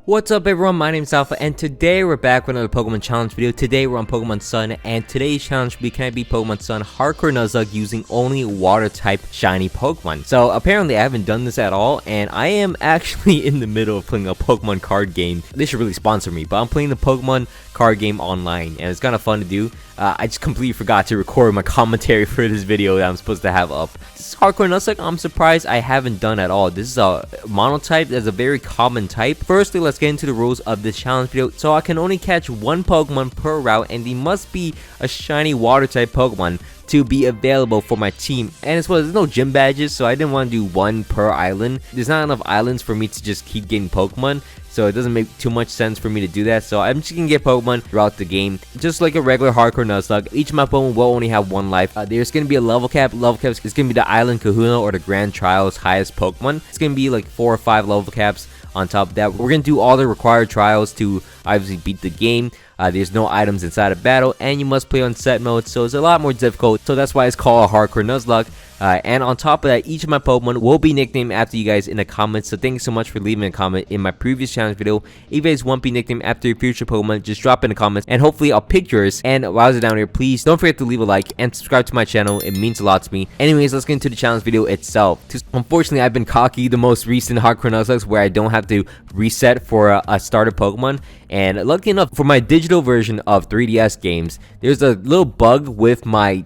What's up everyone, my name is Alpha and today we're back with another Pokemon challenge video. Today we're on Pokemon Sun and today's challenge will be can I beat Pokemon Sun Hardcore Nuzlocke using only water type shiny Pokemon. So apparently I haven't done this at all and I am actually in the middle of playing a Pokemon card game. They should really sponsor me, but I'm playing the Pokemon card game online and it's kind of fun to do. I just completely forgot to record my commentary for this video that I'm supposed to have up. This is Hardcore Nuzlocke, I'm surprised I haven't done at all. This is a monotype that's a very common type. Firstly, let's get into the rules of this challenge video. So I can only catch one Pokemon per route and they must be a shiny water type Pokemon to be available for my team. And as well, there's no gym badges, so I didn't want to do one per island. There's not enough islands for me to just keep getting Pokemon, so it doesn't make too much sense for me to do that. So I'm just gonna get Pokemon throughout the game, just like a regular Hardcore Nuzlocke. Each of my Pokemon will only have one life. There's gonna be a level cap. Level caps is gonna be the Island Kahuna or the Grand Trials highest Pokemon. It's gonna be like 4 or 5 level caps. On top of that, we're gonna do all the required trials to obviously beat the game. There's no items inside of battle, and you must play on set mode, so it's a lot more difficult. So that's why it's called a Hardcore Nuzlocke. And on top of that, each of my Pokemon will be nicknamed after you guys in the comments. So thank you so much for leaving a comment in my previous challenge video. If you guys want to be nicknamed after your future Pokemon, just drop in the comments and hopefully I'll pick yours. And while you're down here, please don't forget to leave a like and subscribe to my channel. It means a lot to me. Anyways, let's get into the challenge video itself. Unfortunately, I've been cocky the most recent Hardcore Nuzlocke where I don't have to reset for a starter Pokemon. And lucky enough, for my digital version of 3DS games, there's a little bug with my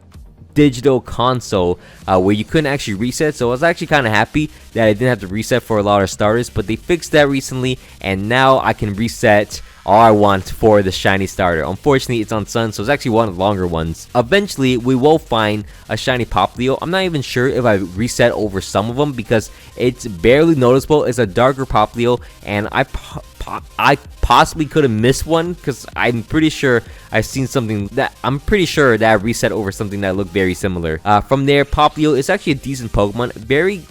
digital console where you couldn't actually reset, so I was actually kind of happy that I didn't have to reset for a lot of starters, but they fixed that recently and now I can reset all I want for the shiny starter. Unfortunately, it's on Sun, so it's actually one of the longer ones. Eventually, we will find a shiny Popplio. I'm not even sure if I reset over some of them because it's barely noticeable. It's a darker Popplio, and I possibly could have missed one because I'm pretty sure I've seen something that I reset over something that looked very similar. From there, Popplio is actually a decent Pokemon.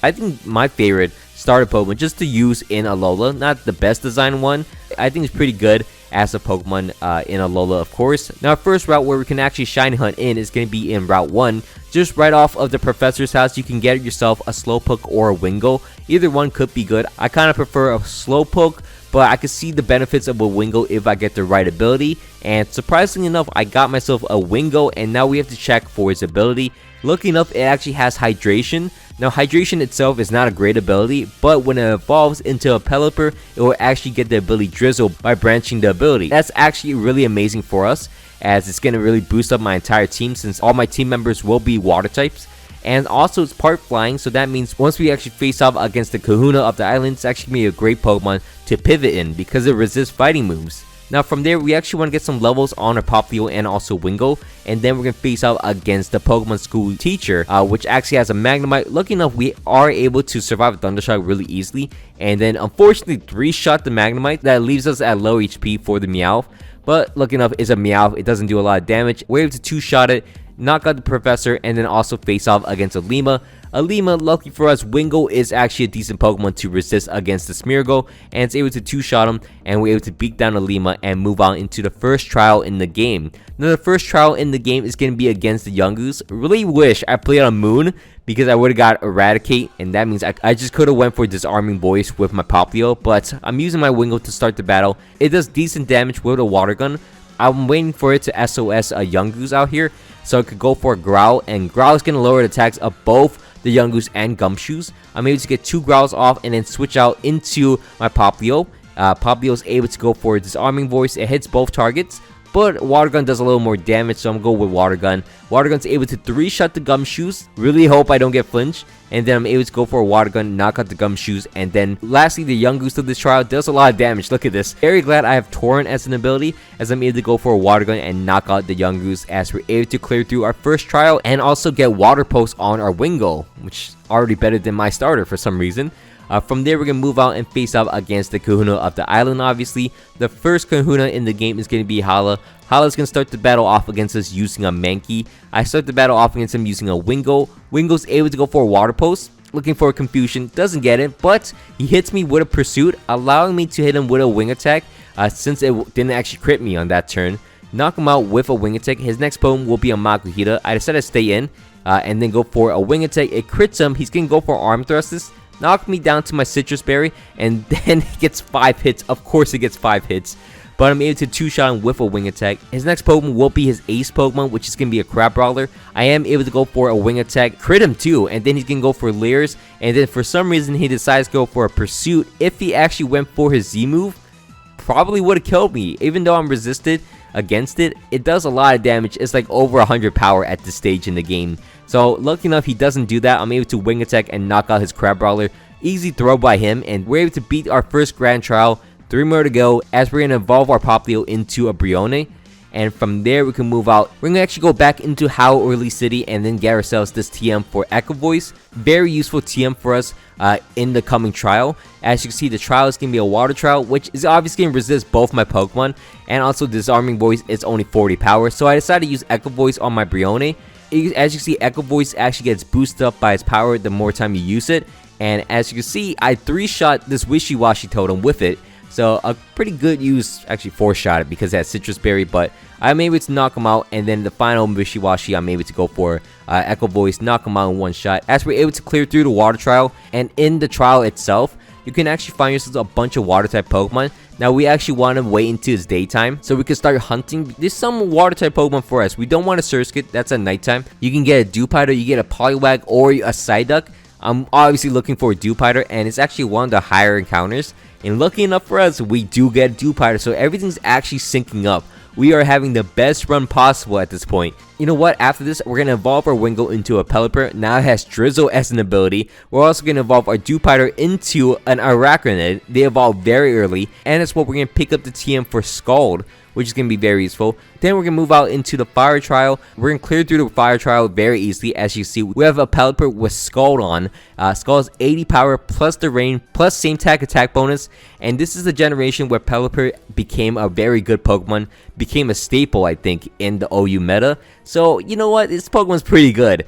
I think my favorite starter Pokemon just to use in Alola. Not the best design one. I think it's pretty good as a Pokemon in Alola, of course. Now, our first route where we can actually shiny hunt in is going to be in Route 1. Just right off of the professor's house, you can get yourself a Slowpoke or a Wingull. Either one could be good. I kind of prefer a Slowpoke, but I could see the benefits of a Wingull if I get the right ability. And surprisingly enough, I got myself a Wingull, and now we have to check for its ability. Lucky enough, it actually has Hydration. Now, Hydration itself is not a great ability, but when it evolves into a Pelipper, it will actually get the ability Drizzle by branching the ability. That's actually really amazing for us, as it's going to really boost up my entire team since all my team members will be water types. And also, it's part flying, so that means once we actually face off against the Kahuna of the island, it's actually going to be a great Pokemon to pivot in because it resists fighting moves. Now from there, we actually want to get some levels on our Popplio and also Wingull, and then we're going to face off against the Pokemon School teacher, which actually has a Magnemite. Lucky enough, we are able to survive a Thundershock really easily, and then unfortunately 3-shot the Magnemite. That leaves us at low HP for the Meowth, but lucky enough, it's a Meowth. It doesn't do a lot of damage. We're able to 2-shot it, knock out the professor, and then also face off against a Lima. Lucky for us, Wingull is actually a decent Pokemon to resist against the Smeargle, and it's able to 2-shot him, and we're able to beat down a Lima and move on into the first trial in the game. Now, the first trial in the game is going to be against the Yungoos. Really wish I played on Moon because I would have got Eradicate, and that means I just could have went for Disarming Voice with my Popplio, but I'm using my Wingull to start the battle. It does decent damage with a Water Gun. I'm waiting for it to SOS a Yungoos out here, so I could go for a Growl, and Growl is going to lower the attacks of both the Yungoos and Gumshoes. I'm able to get 2 Growls off and then switch out into my Popplio. Popplio is able to go for a Disarming Voice. It hits both targets, but Water Gun does a little more damage, so I'm going to go with Water Gun. Water Gun's able to 3-shot the Gumshoes. Really hope I don't get flinched. And then I'm able to go for a Water Gun, knock out the Gumshoes. And then lastly, the Yungoos of this trial does a lot of damage. Look at this. Very glad I have Torrent as an ability, as I'm able to go for a Water Gun and knock out the Yungoos, as we're able to clear through our first trial and also get Water Pulse on our Wingull, which is already better than my starter for some reason. From there, we're going to move out and face off against the Kahuna of the island, obviously. The first Kahuna in the game is going to be Hala. Hala's going to start the battle off against us using a Mankey. I start the battle off against him using a Wingull. Wingull's able to go for a Water Pulse. Looking for a Confusion. Doesn't get it, but he hits me with a Pursuit, allowing me to hit him with a Wing Attack since it didn't actually crit me on that turn. Knock him out with a Wing Attack. His next Pokemon will be a Makuhita. I decided to stay in and then go for a Wing Attack. It crits him. He's going to go for Arm Thrusts. knock me down to my Citrus Berry, and then it gets 5 hits. Of course it gets 5 hits. But I'm able to 2-shot him with a wing attack. His next Pokemon will be his ace Pokemon, which is going to be a Crab Brawler. I am able to go for a wing attack, crit him too, and then he's going to go for Leers. And then for some reason he decides to go for a Pursuit. If he actually went for his Z move, probably would have killed me. Even though I'm resisted against it, it does a lot of damage. It's like over 100 power at this stage in the game. So lucky enough he doesn't do that. I'm able to wing attack and knock out his Crab Brawler. Easy throw by him, and we're able to beat our first Grand Trial. 3 more to go as we're going to evolve our Popplio into a Brione. And from there we can move out. We're going to actually go back into Howell City and then get ourselves this TM for Echo Voice. Very useful TM for us in the coming trial. As you can see, the trial is going to be a water trial, which is obviously going to resist both my Pokemon. And also Disarming Voice is only 40 power. So I decided to use Echo Voice on my Brione. As you can see, Echo Voice actually gets boosted up by its power the more time you use it. And as you can see, I 3-shot this Wishy-Washy Totem with it. So a pretty good use, actually 4-shot it because it has Citrus Berry, but I'm able to knock him out. And then the final Wishy-Washy, I'm able to go for Echo Voice, knock him out in 1 shot. As we're able to clear through the water trial, and in the trial itself, you can actually find yourselves a bunch of water type Pokemon. Now we actually want to wait until it's daytime so we can start hunting. There's some water type Pokemon for us. We don't want a Surskit, that's at nighttime. You can get a Dewpider, you get a Poliwag, or a Psyduck. I'm obviously looking for a Dewpider, and it's actually one of the higher encounters. And lucky enough for us, we do get Dewpider, so everything's actually syncing up. We are having the best run possible at this point. You know what? After this, we're going to evolve our Wingull into a Pelipper. Now it has Drizzle as an ability. We're also going to evolve our Dewpider into an Arachnid. They evolve very early. And that's what we're going to pick up the TM for Scald, which is going to be very useful. Then we're going to move out into the Fire Trial. We're going to clear through the Fire Trial very easily. As you see, we have a Pelipper with Scald on. Scald is 80 power plus the rain plus same attack bonus. And this is the generation where Pelipper became a very good Pokemon. Became a staple, I think, in the OU meta. So, you know what? This Pokemon's pretty good.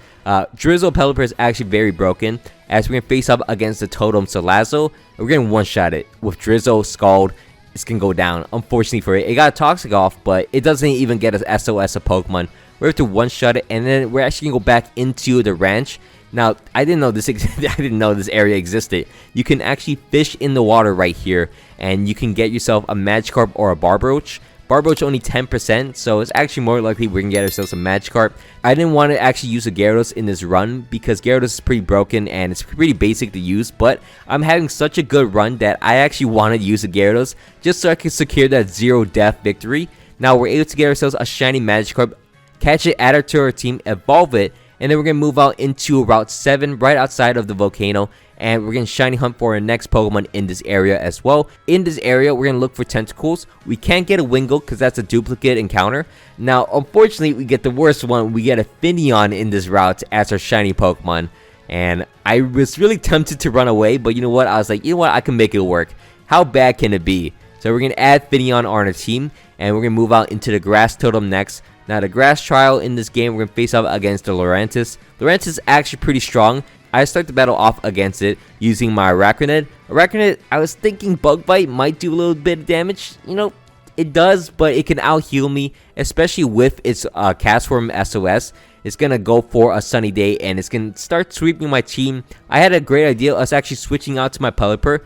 Drizzle Pelipper is actually very broken. As we're going to face up against the Totem Salazzle, we're going to one-shot it with Drizzle, Scald. It's gonna go down. Unfortunately for it, it got a Toxic off, but it doesn't even get an SOS of Pokemon. We have to one-shot it, and then we're actually gonna go back into the ranch. Now, I didn't know this I didn't know this area existed. You can actually fish in the water right here, and you can get yourself a Magikarp or a Barboach. Barboach only 10%, so it's actually more likely we can get ourselves a Magikarp. I didn't want to actually use a Gyarados in this run because Gyarados is pretty broken and it's pretty basic to use, but I'm having such a good run that I actually wanted to use a Gyarados just so I could secure that 0-death victory. Now we're able to get ourselves a shiny Magikarp, catch it, add it to our team, evolve it, and then we're going to move out into Route 7 right outside of the volcano. And we're going to shiny hunt for our next Pokemon in this area as well. In this area, we're going to look for Tentacles. We can't get a Wingull because that's a duplicate encounter. Now, unfortunately, we get the worst one. We get a Finneon in this route as our shiny Pokemon. And I was really tempted to run away, but you know what? I was like, you know what? I can make it work. How bad can it be? So we're going to add Finneon on our team, and we're going to move out into the Grass Totem next. Now, the Grass Trial in this game, we're going to face up against the Lurantis. Lurantis is actually pretty strong. I start the battle off against it using my Arachnid. Arachnid, I was thinking Bug Bite might do a little bit of damage. You know, it does, but it can out-heal me, especially with its Castform SOS. It's going to go for a Sunny Day, and it's going to start sweeping my team. I had a great idea. I was actually switching out to my Pelipper,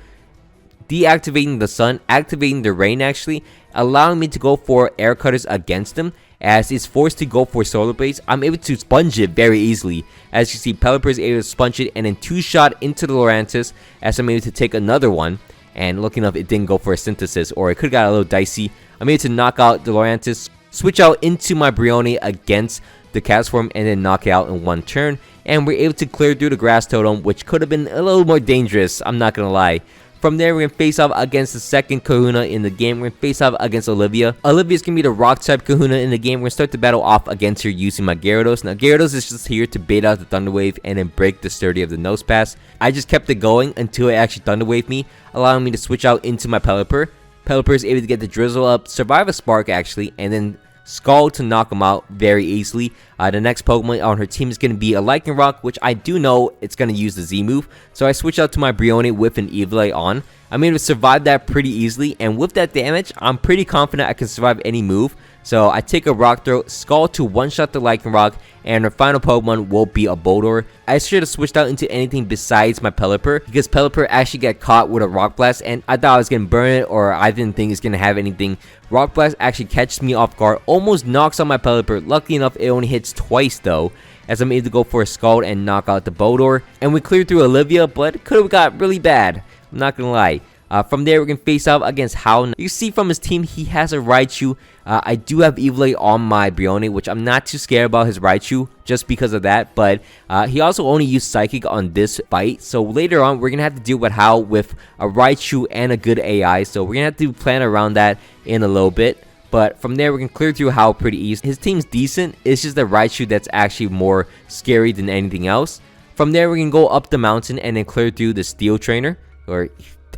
deactivating the Sun, activating the Rain actually, allowing me to go for Air Cutters against him. As it's forced to go for Solar Blaze, I'm able to sponge it very easily. As you see, Pelipper is able to sponge it and then 2-shot into the Lurantis as I'm able to take another one. And lucky enough, it didn't go for a Synthesis, or it could have got a little dicey. I'm able to knock out the Lurantis, switch out into my Brione against the Castform, and then knock it out in 1 turn. And we're able to clear through the Grass Totem, which could have been a little more dangerous, I'm not gonna lie. From there, we're going to face off against the second Kahuna in the game. We're going to face off against Olivia. Olivia's going to be the Rock-type Kahuna in the game. We're going to start the battle off against her using my Gyarados. Now, Gyarados is just here to bait out the Thunder Wave and then break the sturdy of the Nose Pass. I just kept it going until it actually Thunder Waved me, allowing me to switch out into my Pelipper. Pelipper is able to get the Drizzle up, survive a Spark actually, and then Scald to knock him out very easily. The next Pokemon on her team is going to be a Lycanroc, which I do know it's going to use the Z move. So I switch out to my Brione with an Eviolite on. I'm able to survive that pretty easily, and with that damage, I'm pretty confident I can survive any move. So I take a rock throw, Scald to one-shot the Lycanroc, and our final Pokemon will be a Boldore. I should have switched out into anything besides my Pelipper, because Pelipper actually got caught with a Rock Blast, and I thought I was going to burn it, or I didn't think it's going to have anything. Rock Blast actually catches me off guard, almost knocks out my Pelipper. Luckily enough, it only hits twice though, as I'm able to go for a Scald and knock out the Boldore. And we cleared through Olivia, but it could have got really bad, I'm not going to lie. From there, we're going to face off against Howl. You see from his team, he has a Raichu. I do have Eviler on my Brioni, which I'm not too scared about his Raichu just because of that. But he also only used Psychic on this fight. So later on, we're going to have to deal with Howl with a Raichu and a good AI. So we're going to have to plan around that in a little bit. But from there, we can clear through Howl pretty easy. His team's decent. It's just the Raichu that's actually more scary than anything else. From there, we can go up the mountain and then clear through the Steel Trainer. Or,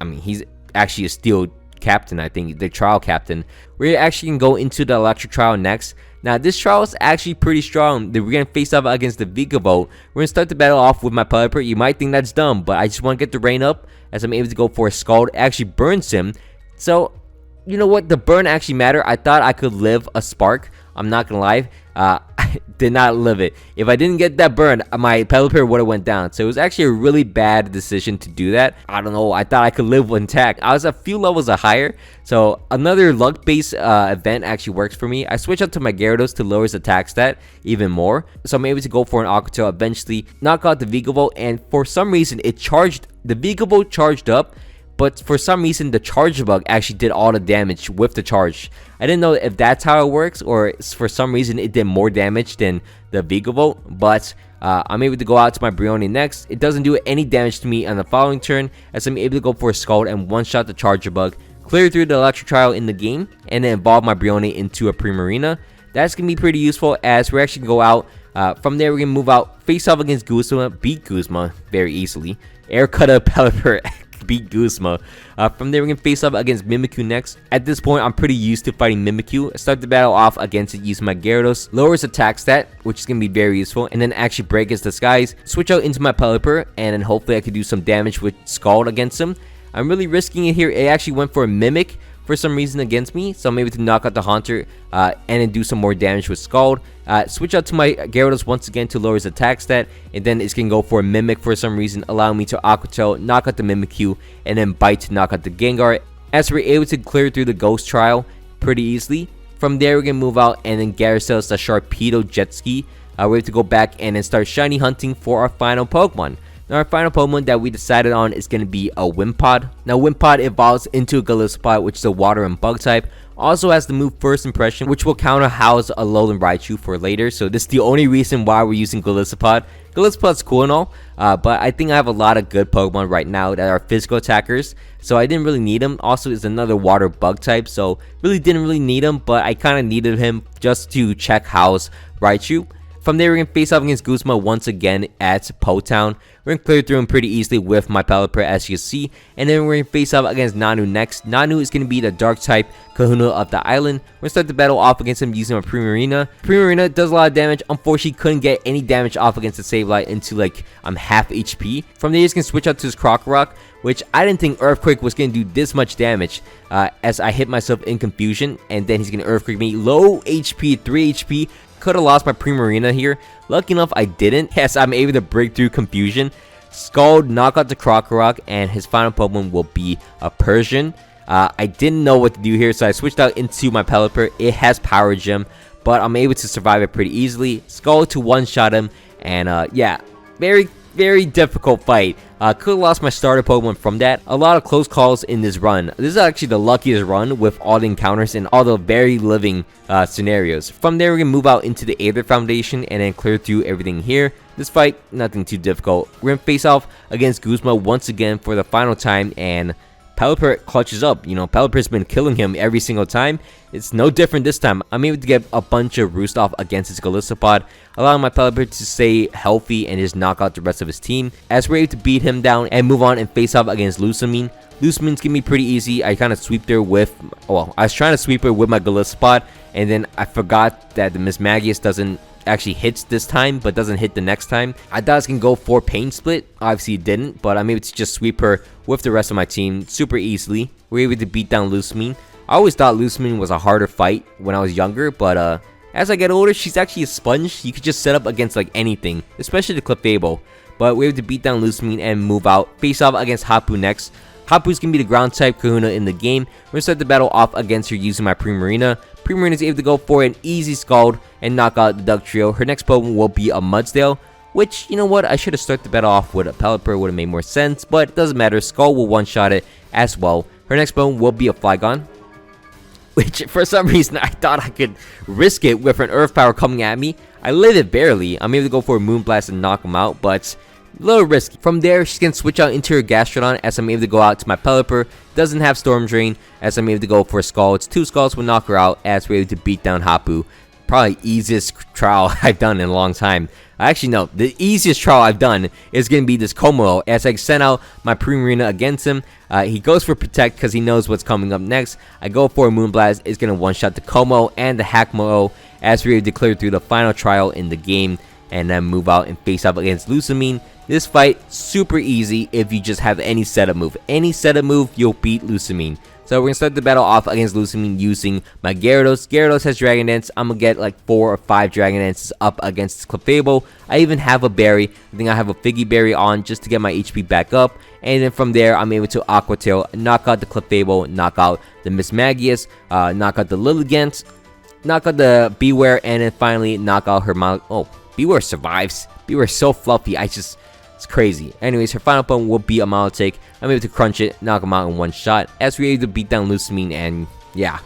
I mean, he's actually a Steel Captain, I think, the Trial Captain. We're actually going to go into the Electric Trial next. Now, this trial is actually pretty strong. We're going to face off against the Vikavolt. We're going to start the battle off with my Pelipper. You might think that's dumb, but I just want to get the rain up as I'm able to go for a Scald. It actually burns him. So, you know what? The burn actually mattered. I thought I could live a Spark. I'm not going to lie. I did not live it. If I didn't get that burn, my Pelipper would have went down. So it was actually a really bad decision to do that. I don't know. I thought I could live intact. I was a few levels higher. So another luck-based event actually works for me. I switch out to my Gyarados to lower his attack stat even more. So I'm able to go for an Aqua Tail, eventually knock out the Vikavolt. And for some reason, it charged. The Vikavolt charged up. But for some reason, the Charge Bug actually did all the damage with the charge. I didn't know if that's how it works, or for some reason it did more damage than the Vikavolt. But I'm able to go out to my Brioni next. It doesn't do any damage to me on the following turn, as I'm able to go for a Scald and one-shot the Charger Bug, clear through the Electric Trial in the game, and then evolve my Brioni into a Primarina. That's going to be pretty useful, as we're actually going to go out. From there, we're going to move out, face off against Guzma, beat Guzma very easily. Air cut a Pelipper. Beat Guzma. From there, we're going to face off against Mimikyu next. At this point, I'm pretty used to fighting Mimikyu. Start the battle off against it using my Gyarados. Lowers attack stat, which is going to be very useful. And then actually break his disguise. Switch out into my Pelipper, and then hopefully I could do some damage with Scald against him. I'm really risking it here. It actually went for a Mimic for some reason against me, so I'm able to knock out the Haunter and then do some more damage with Scald. Switch out to my Gyarados once again to lower his attack stat, and then it's gonna go for a Mimic for some reason, allowing me to Aqua Tail, knock out the Mimikyu, and then Bite to knock out the Gengar. As we're able to clear through the Ghost Trial pretty easily. From there, we're gonna move out and then Gyarados the Sharpedo Jet Ski. We're able to go back and then start shiny hunting for our final Pokemon. Now, our final Pokemon that we decided on is going to be a Wimpod. Now, Wimpod evolves into a Golisopod, which is a water and bug type. Also has the move First Impression, which will counter-house a Alolan Raichu for later. So this is the only reason why we're using Golisopod. Golisopod's cool and all, but I think I have a lot of good Pokemon right now that are physical attackers. So I didn't really need him. Also, it's another water bug type, so really didn't really need him, but I kind of needed him just to check house Raichu. From there, we're going to face off against Guzma once again at Po Town. We're going to clear through him pretty easily with my Pelipper, as you see. And then we're going to face off against Nanu next. Nanu is going to be the dark type Kahuna of the island. We're going to start the battle off against him using my Primarina. Primarina does a lot of damage. Unfortunately, couldn't get any damage off against the Sableye into like half HP. From there, he's going to switch out to his Crocorock, which I didn't think Earthquake was going to do this much damage, as I hit myself in confusion. And then he's going to Earthquake me. Low HP, 3 HP. Could have lost my Primarina here. Lucky enough, I didn't. Yes, I'm able to break through confusion. Scald, knock out the Crocorock, and his final Pokemon will be a Persian. I didn't know what to do here, so I switched out into my Pelipper. It has Power Gem, but I'm able to survive it pretty easily. Scald to one-shot him, and yeah, very difficult fight. Could have lost my starter Pokemon from that. A lot of close calls in this run. This is actually the luckiest run with all the encounters and all the very living scenarios. From there, we're going to move out into the Aether Foundation and then clear through everything here. This fight, nothing too difficult. We're going to face off against Guzma once again for the final time, and Pelipper clutches up. You know, Pelipper's been killing him every single time. It's no different this time. I'm able to get a bunch of Roost off against his Golisopod, allowing my Pelipper to stay healthy and just knock out the rest of his team. As we're able to beat him down and move on and face off against Lusamine. Lusamine's gonna be pretty easy. I kind of sweeped her with, well, I was trying to sweep her with my Golisopod, and then I forgot that the Miss Magius doesn't actually hits this time, but doesn't hit the next time. I thought I was gonna go for Pain Split. Obviously it didn't, but I'm able to just sweep her with the rest of my team super easily. We're able to beat down Lusamine. I always thought Lusamine was a harder fight when I was younger, but as I get older, she's actually a sponge. You could just set up against like anything, especially the Clefable. But we have to beat down Lusamine and move out. Face off against Hapu next. Hapu's gonna be the ground type Kahuna in the game. We're gonna start the battle off against her using my Primarina. Primarina's able to go for an easy Scald and knock out the Duck Trio. Her next Pokemon will be a Mudsdale, which, you know what, I should have started the battle off with a Pelipper, would have made more sense, but it doesn't matter. Skull will one-shot it as well. Her next Pokemon will be a Flygon, which for some reason I thought I could risk it with an Earth Power coming at me. I live it barely. I'm able to go for a Moonblast and knock him out, but a little risky. From there, she can switch out into her Gastrodon as I'm able to go out to my Pelipper. Doesn't have Storm Drain as I'm able to go for a Skull. It's 2 Skulls will knock her out as we're able to beat down Hapu. Probably easiest trial I've done in a long time. Actually, no, the easiest trial I've done is going to be this Komo as I send out my Primarina against him. He goes for Protect because he knows what's coming up next. I go for a Moonblast. It's going to one-shot the Komo and the Hakmo as we declare through the final trial in the game. And then move out and face off against Lusamine. This fight, super easy if you just have any setup move. Any setup move, you'll beat Lusamine. So we're going to start the battle off against Lusamine using my Gyarados. Gyarados has Dragon Dance. I'm going to get like 4 or 5 Dragon Dances up against Clefable. I even have a Berry. I think I have a Figgy Berry on just to get my HP back up. And then from there, I'm able to Aqua Tail, knock out the Clefable, knock out the Mismagius, knock out the Lilligant, knock out the Beware, and then finally knock out her Beware survives. Beware is so fluffy. It's crazy. Anyways, her final opponent will be a Milotic. I'm able to crunch it, knock him out in one shot as we're able to beat down Lusamine, and yeah.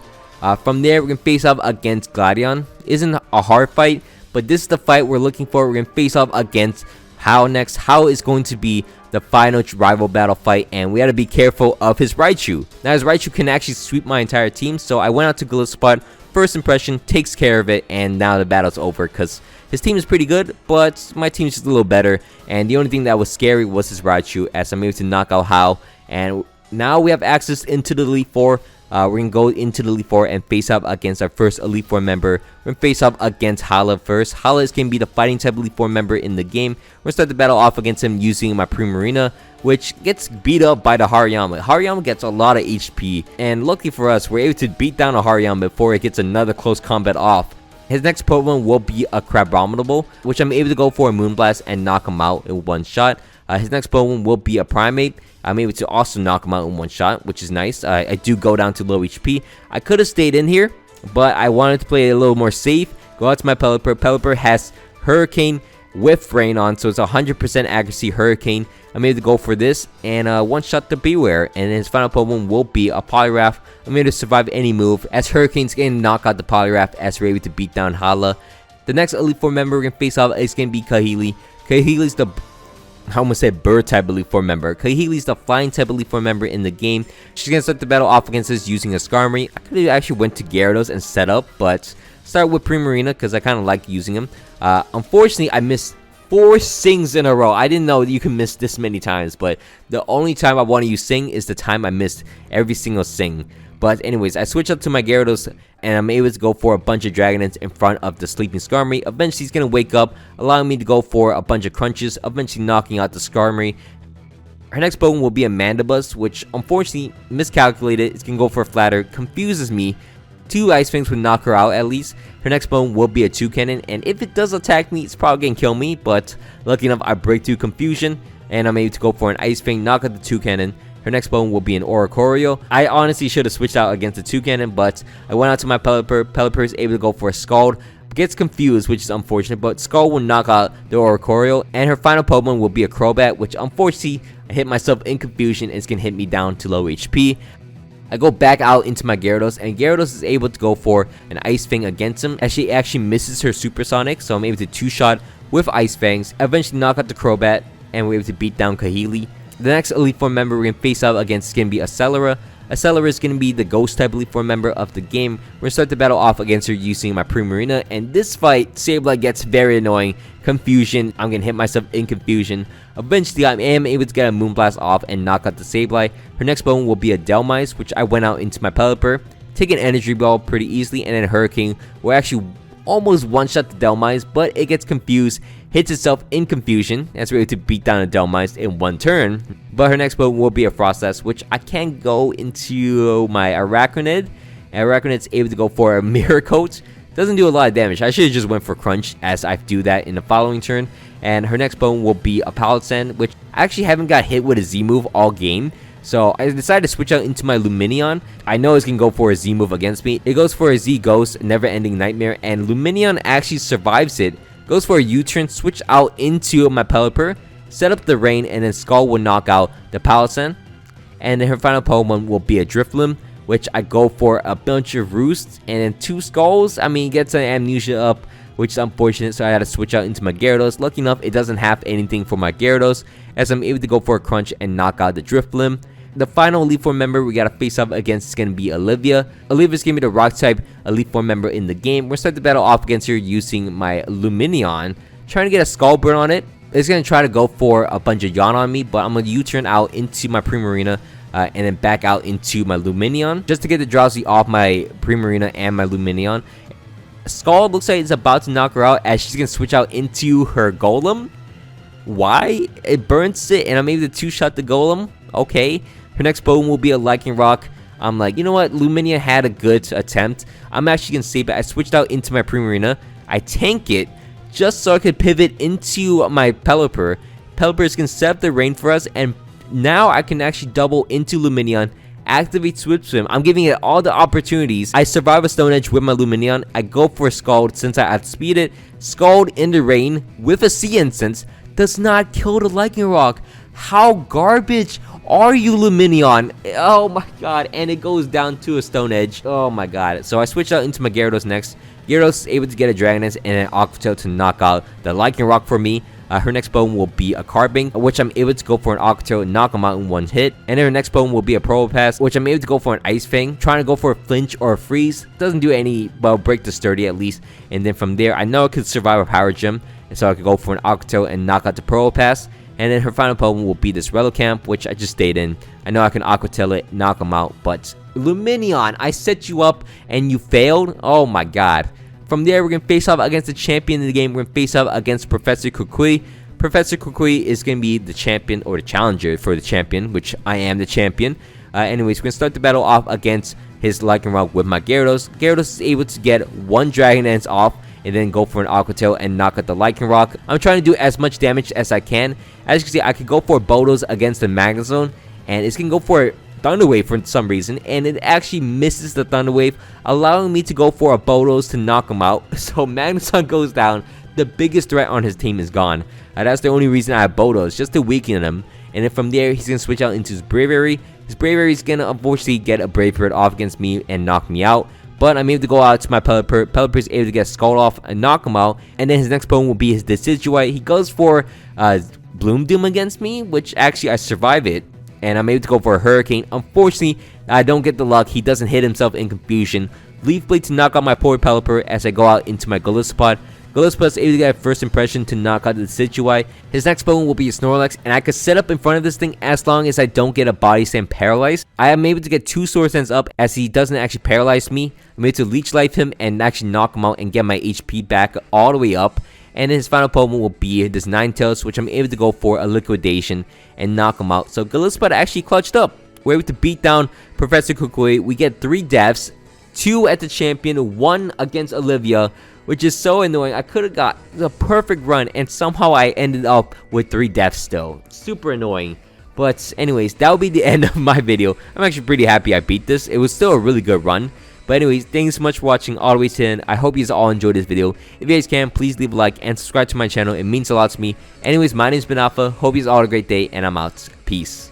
From there, we're going to face off against Gladion. Isn't a hard fight, but this is the fight we're looking for. We're going to face off against How next. How is going to be the final rival battle fight, and we got to be careful of his Raichu. Now, his Raichu can actually sweep my entire team, so I went out to Gliscod. First impression, takes care of it, and now the battle's over because his team is pretty good, but my team's just a little better. And the only thing that was scary was his Raichu as I'm able to knock out How. And now we have access into the Elite Four. We're going to go into the Elite Four and face off against our first Elite Four member. We're going to face off against Hala first. Hala is going to be the fighting type Elite Four member in the game. We're going to start the battle off against him using my Primarina, which gets beat up by the Hariyama. Hariyama gets a lot of HP, and lucky for us, we're able to beat down a Hariyama before it gets another close combat off. His next Pokemon will be a Crabominable, which I'm able to go for a Moonblast and knock him out in one shot. His next Pokemon will be a Primate. I'm able to also knock him out in one shot, which is nice. I do go down to low HP. I could have stayed in here, but I wanted to play it a little more safe. Go out to my Pelipper. Pelipper has Hurricane with Rain on, so it's 100% accuracy Hurricane. I'm able to go for this and one-shot the Beware, and his final Pokemon will be a Poliwrath. I'm able to survive any move as Hurricane's going to knock out the Poliwrath as we're able to beat down Hala. The next Elite Four member we're going to face off is going to be Kahili. Kahili's the I almost said bird type Elite Four member. Kahili's the flying type Elite Four member in the game. She's going to start the battle off against us using a Skarmory. I could have actually went to Gyarados and set up, but start with Primarina because I kind of like using him. Unfortunately, I missed 4 Sings in a row. I didn't know that you can miss this many times, but the only time I want to use Sing is the time I missed every single Sing. But anyways, I switch up to my Gyarados, and I'm able to go for a bunch of Dragonets in front of the sleeping Skarmory. Eventually, he's going to wake up, allowing me to go for a bunch of crunches, eventually knocking out the Skarmory. Her next Pokemon will be a Mandibuzz, which unfortunately miscalculated. It's going to go for a Flatter. Confuses me. 2 Ice Fangs would knock her out at least. Her next Pokemon will be a Toucannon, and if it does attack me, it's probably going to kill me. But lucky enough, I break through Confusion, and I'm able to go for an Ice Fang, knock out the Toucannon. Her next Pokemon will be an Oricorio. I honestly should have switched out against the Toucannon, but I went out to my Pelipper. Pelipper is able to go for a Scald. Gets confused, which is unfortunate, but Scald will knock out the Oricorio. And her final Pokemon will be a Crobat, which unfortunately I hit myself in confusion. It's going to hit me down to low HP. I go back out into my Gyarados, and Gyarados is able to go for an Ice Fang against him, as she actually misses her Supersonic, so I'm able to 2-shot with Ice Fangs, eventually knock out the Crobat, and we're able to beat down Kahili. The next Elite Four member we're going to face out against is going to be Accelera. Accelera is going to be the Ghost type Elite Four member of the game. We're going to start the battle off against her using my Primarina, and this fight, Sableye gets very annoying. Confusion, I'm going to hit myself in Confusion. Eventually, I am able to get a Moonblast off and knock out the Sableye. Her next Pokemon will be a Delmise, which I went out into my Pelipper, take an Energy Ball pretty easily, and then Hurricane will actually almost one-shot the Delmise, but it gets confused, hits itself in Confusion, as we're able to beat down a Delmise in one turn. But her next Pokemon will be a Frostlass, which I can go into my Arachnid and Araquanid's able to go for a Mirror Coat. Doesn't do a lot of damage. I should have just went for Crunch, as I do that in the following turn. And her next Pokemon will be a Palossand, which I actually haven't got hit with a Z move all game. So I decided to switch out into my Lumineon. I know it's going to go for a Z move against me. It goes for a Z Ghost, Never Ending Nightmare, and Lumineon actually survives it. Goes for a U-turn, switch out into my Pelipper, set up the Rain, and then Skull will knock out the Palossand. And then her final Pokemon will be a Drifloon, which I go for a bunch of Roosts, and then 2 Skulls. I mean, it gets an Amnesia up, which is unfortunate, so I had to switch out into my Gyarados. Lucky enough, it doesn't have anything for my Gyarados, as I'm able to go for a Crunch and knock out the Drifloon. The final Elite Four member we gotta face up against is gonna be Olivia. Olivia's gonna be the Rock type Elite Four member in the game. We're gonna start the battle off against her using my Lumineon, trying to get a Skull Burn on it. It's gonna try to go for a bunch of Yawn on me, but I'm gonna U-turn out into my Primarina. And then back out into my Lumineon, just to get the Drowsy off my Primarina and my Lumineon. Skull looks like it's about to knock her out, as she's gonna switch out into her Golem. Why? It burns it, and I'm able to 2-shot the Golem. Okay. Her next Pokemon will be a Lightning Rock. I'm like, you know what? Lumineon had a good attempt. I'm actually gonna save it. I switched out into my Primarina. I tank it just so I could pivot into my Pelipper. Pelipper is gonna set up the Rain for us, and now I can actually double into Lumineon, activate Swift Swim. I'm giving it all the opportunities. I survive a Stone Edge with my Lumineon. I go for a Scald since I outspeed it. Scald in the Rain with a Sea Incense does not kill the Lightning Rock. How garbage are you, Lumineon? Oh my god, and it goes down to a Stone Edge. Oh my god. So I switched out into my Gyarados next. Gyarados is able to get a Dragon Dance and an Aqua Tail to knock out the Lightning Rock for me. Her next Pokemon will be a Carbink, which I'm able to go for an Aqua Tail and knock him out in one hit. And then her next Pokemon will be a Probopass, which I'm able to go for an Ice Fang, trying to go for a Flinch or a Freeze. Doesn't do any, well, break the Sturdy at least. And then from there, I know I could survive a Power Gem, and so I could go for an Aqua Tail and knock out the Probopass. And then her final Pokemon will be this Relicanth, which I just stayed in. I know I can Aqua Tail it, knock him out, but Lumineon, I set you up and you failed? Oh my god. From there, we're going to face off against the champion in the game. We're going to face off against Professor Kukui. Professor Kukui is going to be the champion, or the challenger for the champion, which I am the champion. Anyways, we're going to start the battle off against his Lightning Rock with my Gyarados. Gyarados is able to get 1 Dragon Dance off, and then go for an Aqua Tail and knock out the Lightning Rock. I'm trying to do as much damage as I can. As you can see, I could go for Bodos against the Magnezone, and it's going to go for Thunder Wave for some reason, and it actually misses the Thunder Wave, allowing me to go for a Bodos to knock him out. So Magnezone goes down. The biggest threat on his team is gone. That's the only reason I have Bodos, just to weaken him. And then from there, he's going to switch out into his Braviary. His Braviary is going to unfortunately get a Brave Bird off against me and knock me out. But I'm able to go out to my Pelipper. Pelipper is able to get Scald off and knock him out. And then his next Pokemon will be his Decidueye. He goes for Bloom Doom against me, which actually I survive it. And I'm able to go for a Hurricane. Unfortunately, I don't get the luck. He doesn't hit himself in confusion. Leaf Blade to knock out my poor Pelipper as I go out into my Golisopod. Golisopod is able to get a first impression to knock out the Decidueye. His next Pokemon will be a Snorlax, and I could set up in front of this thing as long as I don't get a Body Slam paralyzed. I am able to get 2 Sword Sands up as he doesn't actually paralyze me. I'm able to Leech Life him and actually knock him out and get my HP back all the way up. And his final Pokemon will be this Ninetales, which I'm able to go for a Liquidation and knock him out. So Golisopod actually clutched up. We're able to beat down Professor Kukui. We get 3 deaths, 2 at the champion, 1 against Olivia, which is so annoying. I could have got the perfect run, and somehow I ended up with 3 deaths still. Super annoying. But anyways, that will be the end of my video. I'm actually pretty happy I beat this. It was still a really good run. But anyways, thanks so much for watching all the way to the end. I hope you guys all enjoyed this video. If you guys can, please leave a like and subscribe to my channel. It means a lot to me. Anyways, my name's been Alpha. Hope you guys all have a great day, and I'm out. Peace.